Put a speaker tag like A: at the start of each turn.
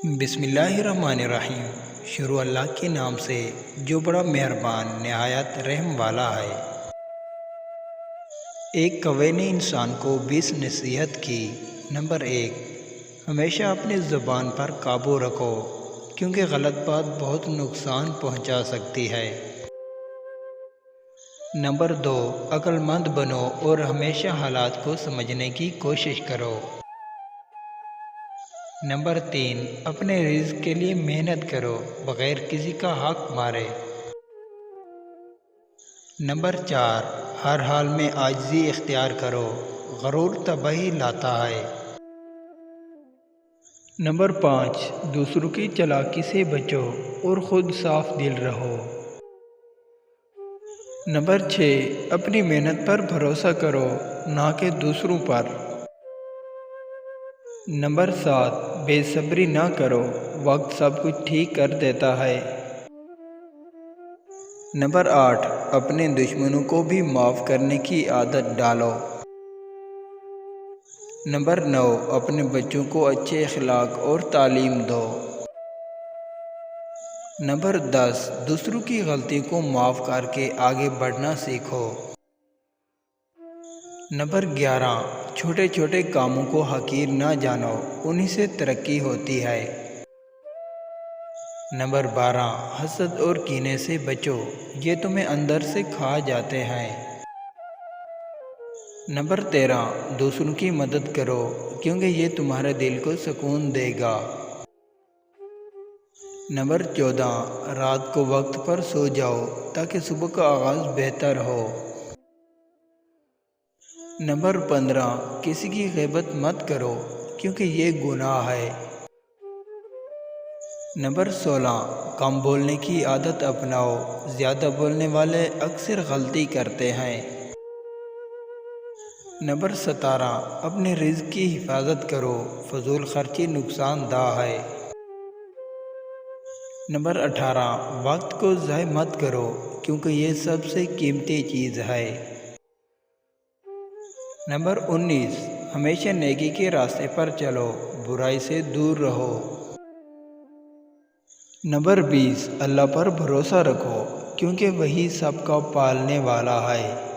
A: بسم اللہ الرحمن الرحیم۔ شروع اللہ کے نام سے جو بڑا مہربان نہایت رحم والا ہے۔ ایک کوے نے انسان کو 20 نصیحت کی۔ نمبر 1، ہمیشہ اپنی زبان پر قابو رکھو کیونکہ غلط بات بہت نقصان پہنچا سکتی ہے۔ نمبر 2، عقل مند بنو اور ہمیشہ حالات کو سمجھنے کی کوشش کرو۔ نمبر 3، اپنے رزق کے لیے محنت کرو بغیر کسی کا حق مارے۔ نمبر 4، ہر حال میں عاجزی اختیار کرو، غرور تباہی لاتا ہے۔ نمبر 5، دوسروں کی چالاکی سے بچو اور خود صاف دل رہو۔ نمبر 6، اپنی محنت پر بھروسہ کرو نہ کہ دوسروں پر۔ نمبر 7، بے صبری نہ کرو، وقت سب کچھ ٹھیک کر دیتا ہے۔ نمبر 8، اپنے دشمنوں کو بھی معاف کرنے کی عادت ڈالو۔ نمبر 9، اپنے بچوں کو اچھے اخلاق اور تعلیم دو۔ نمبر 10، دوسروں کی غلطی کو معاف کر کے آگے بڑھنا سیکھو۔ نمبر 11، چھوٹے چھوٹے کاموں کو حقیر نہ جانو، انہی سے ترقی ہوتی ہے۔ نمبر 12، حسد اور کینے سے بچو، یہ تمہیں اندر سے کھا جاتے ہیں۔ نمبر 13، دوسروں کی مدد کرو کیونکہ یہ تمہارے دل کو سکون دے گا۔ نمبر 14، رات کو وقت پر سو جاؤ تاکہ صبح کا آغاز بہتر ہو۔ نمبر 15، کسی کی غیبت مت کرو کیونکہ یہ گناہ ہے۔ نمبر 16، کم بولنے کی عادت اپناؤ، زیادہ بولنے والے اکثر غلطی کرتے ہیں۔ نمبر 17، اپنے رزق کی حفاظت کرو، فضول خرچی نقصان دہ ہے۔ نمبر 18، وقت کو ضائع مت کرو کیونکہ یہ سب سے قیمتی چیز ہے۔ نمبر 19، ہمیشہ نیکی کے راستے پر چلو، برائی سے دور رہو۔ نمبر 20، اللہ پر بھروسہ رکھو کیونکہ وہی سب کا پالنے والا ہے۔